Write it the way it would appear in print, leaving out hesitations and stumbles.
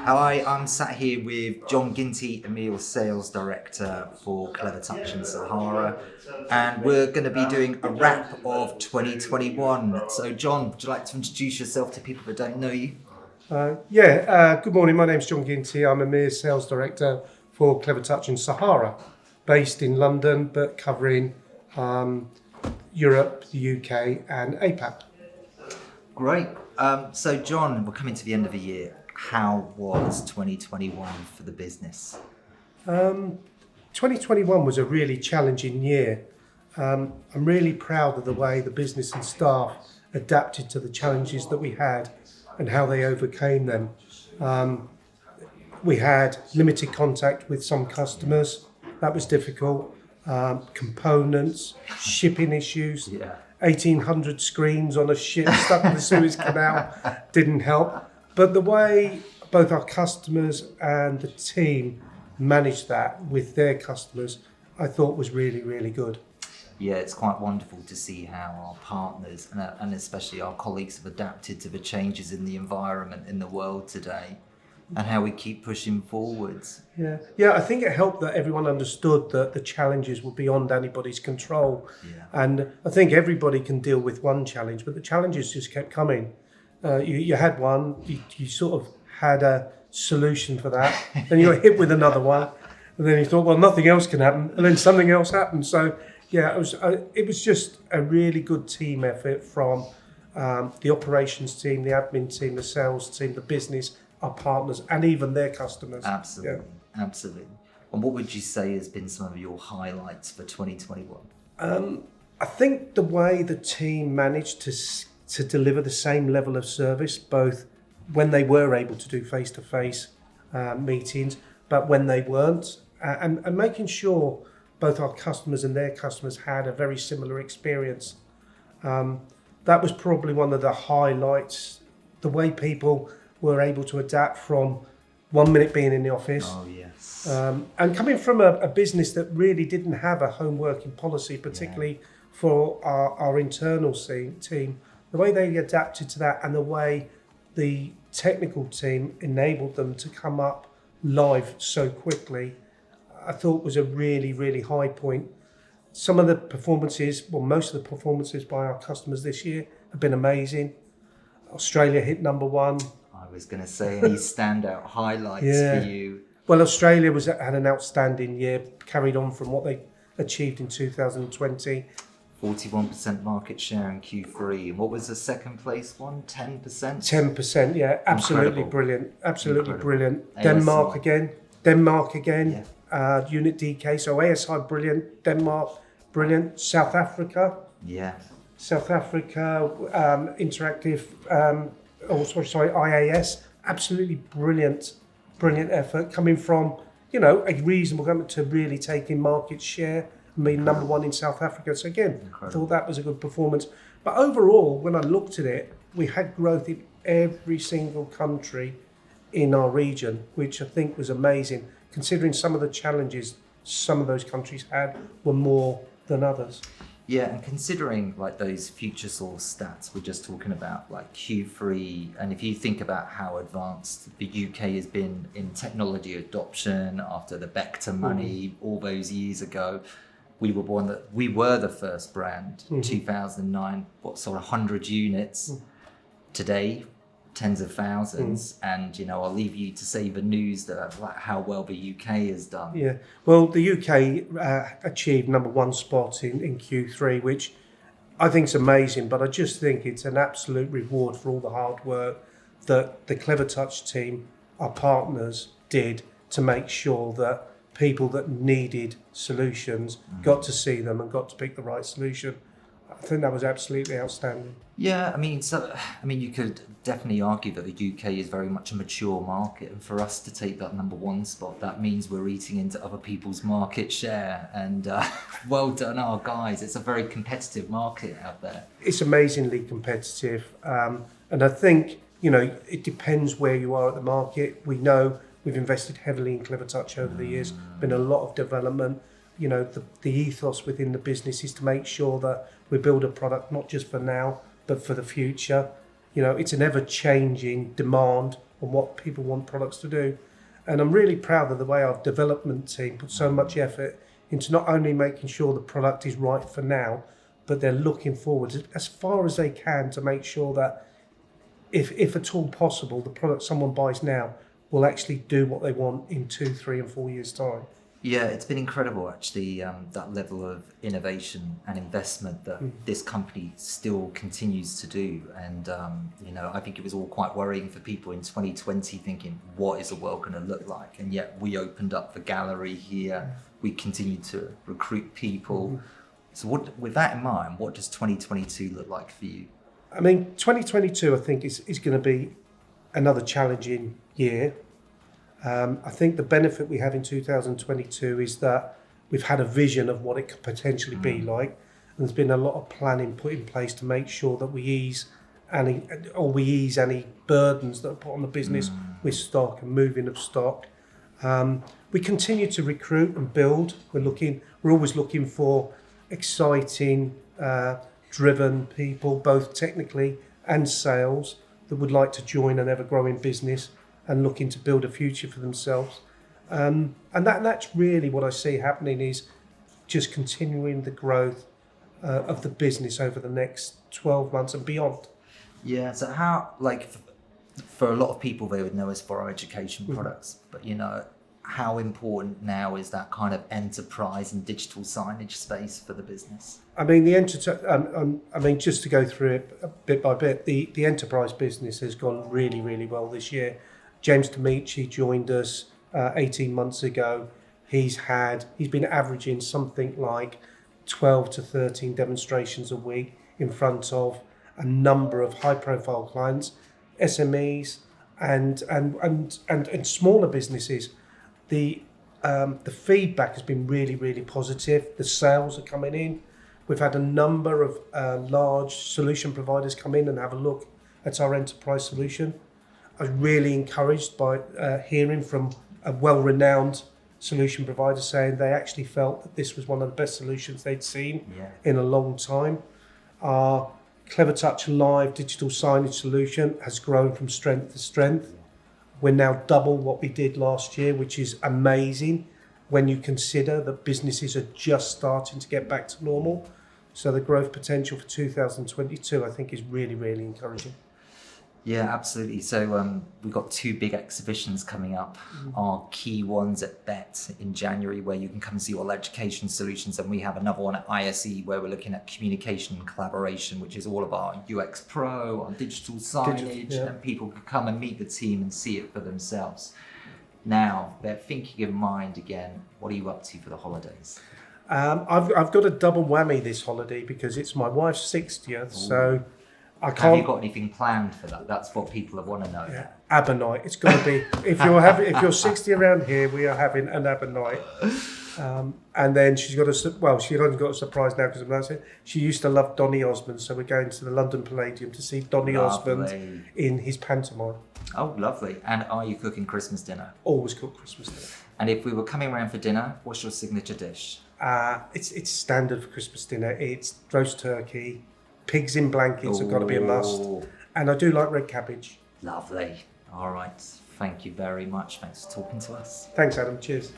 I'm sat here with John Ginty, EMEA Sales Director for Clevertouch and Sahara, and we're going to be doing a wrap of 2021. So John, would you like to introduce yourself to people that don't know you? Good morning. My name's John Ginty. I'm EMEA Sales Director for Clevertouch and Sahara, based in London, but covering Europe, the UK and APAC. Great. So John, we're coming to the end of the year. How was 2021 for the business? 2021 was a really challenging year. I'm really proud of the way the business and staff adapted to the challenges that we had and how they overcame them. We had limited contact with some customers. That was difficult. Components, shipping issues, 1,800 screens on a ship stuck in the Suez Canal didn't help. But the way both our customers and the team managed that with their customers, I thought was really, really good. Yeah, it's quite wonderful to see how our partners and especially our colleagues have adapted to the changes in the environment in the world today and how we keep pushing forwards. Yeah, I think it helped that everyone understood that the challenges were beyond anybody's control. And I think everybody can deal with one challenge, but the challenges just kept coming. You had one, you sort of had a solution for that, then you got hit with another one, and then you thought, well, nothing else can happen, and then something else happened. So yeah, it was just a really good team effort from the operations team, the admin team, the sales team, the business, our partners, and even their customers. Absolutely. And what would you say has been some of your highlights for 2021? I think the way the team managed to deliver the same level of service, both when they were able to do face-to-face meetings, but when they weren't, and making sure both our customers and their customers had a very similar experience. That was probably one of the highlights, the way people were able to adapt from 1 minute being in the office. Oh, yes. And coming from a business that really didn't have a home working policy, particularly for our internal team, the way they adapted to that and the way the technical team enabled them to come up live so quickly, I thought was a really, really high point. Some of the performances, well, most of the performances by our customers this year have been amazing. Australia hit number one. I was going to say, any standout highlights for you? Well, Australia had an outstanding year, carried on from what they achieved in 2020. 41% market share in Q3. And what was the second place one? 10%? 10%, yeah. Absolutely Incredible. Brilliant. Absolutely Brilliant. ASI. Denmark again. Unit DK. So ASI, brilliant. Denmark, brilliant. South Africa. Interactive, IAS. Absolutely brilliant effort coming from, a reasonable government to really taking market share. Being number one in South Africa. So again, I thought that was a good performance. But overall, when I looked at it, we had growth in every single country in our region, which I think was amazing, considering some of the challenges some of those countries had were more than others. Yeah, and considering like those future source stats we're just talking about, like Q3, and if you think about how advanced the UK has been in technology adoption after the Vector money all those years ago, we were the first brand, 2009, sort of 100 units. Today, tens of thousands. And, I'll leave you to say the news that like how well the UK has done. Yeah, well, the UK achieved number one spot in Q3, which I think is amazing, but I just think it's an absolute reward for all the hard work that the Clevertouch team, our partners, did to make sure that people that needed solutions got to see them and got to pick the right solution. I think that was absolutely outstanding. Yeah, I mean, you could definitely argue that the UK is very much a mature market, and for us to take that number one spot, that means we're eating into other people's market share. And well done, our guys. It's a very competitive market out there. It's amazingly competitive, and I think it depends where you are at the market. We know we've invested heavily in Clevertouch over the years. Been a lot of development. The ethos within the business is to make sure that we build a product not just for now, but for the future. It's an ever-changing demand on what people want products to do. And I'm really proud of the way our development team put so much effort into not only making sure the product is right for now, but they're looking forward as far as they can to make sure that if at all possible, the product someone buys now will actually do what they want in 2, 3 and 4 years' time. Yeah, it's been incredible actually, that level of innovation and investment that this company still continues to do. And, I think it was all quite worrying for people in 2020 thinking, what is the world going to look like? And yet we opened up the gallery here. We continue to recruit people. So with that in mind, what does 2022 look like for you? I mean, 2022, I think, is going to be another challenging year. I think the benefit we have in 2022 is that we've had a vision of what it could potentially be like. And there's been a lot of planning put in place to make sure that we ease any burdens that are put on the business with stock and moving of stock. We continue to recruit and build. We're always looking for exciting, driven people, both technically and sales, that would like to join an ever-growing business and looking to build a future for themselves. And that's really what I see happening, is just continuing the growth of the business over the next 12 months and beyond. Yeah, so how, for a lot of people, they would know us for our education products, but how important now is that kind of enterprise and digital signage space for the business? I mean, just to go through it bit by bit, the enterprise business has gone really, really well this year. James D'Amici joined us 18 months ago. He's been averaging something like 12 to 13 demonstrations a week in front of a number of high-profile clients, SMEs, and smaller businesses. The feedback has been really, really positive. The sales are coming in. We've had a number of large solution providers come in and have a look at our enterprise solution. I was really encouraged by hearing from a well-renowned solution provider saying they actually felt that this was one of the best solutions they'd seen in a long time. Our Clevertouch live digital signage solution has grown from strength to strength. We're now double what we did last year, which is amazing when you consider that businesses are just starting to get back to normal. So the growth potential for 2022, I think, is really, really encouraging. Yeah, absolutely. So we've got 2 big exhibitions coming up. Our key ones at BET in January, where you can come and see all education solutions. And we have another one at ISE, where we're looking at communication and collaboration, which is all of our UX Pro, our digital signage, and people can come and meet the team and see it for themselves. Now, they're thinking in mind again, what are you up to for the holidays? I've got a double whammy this holiday because it's my wife's 60th, so I can't. Have you got anything planned for that? That's what people want to know. Yeah. ABBA night. It's got to be. If you're 60 around here, we are having an ABBA night. And then she only got a surprise now because I'm announcing. She used to love Donny Osmond, so we're going to the London Palladium to see Donny Osmond in his pantomime. Oh, lovely. And are you cooking Christmas dinner? Always cook Christmas dinner. And if we were coming around for dinner, what's your signature dish? It's standard for Christmas dinner. It's roast turkey, pigs in blankets have got to be a must, and I do like red cabbage. Lovely. All right. Thank you very much. Thanks for talking to us. Thanks, Adam. Cheers.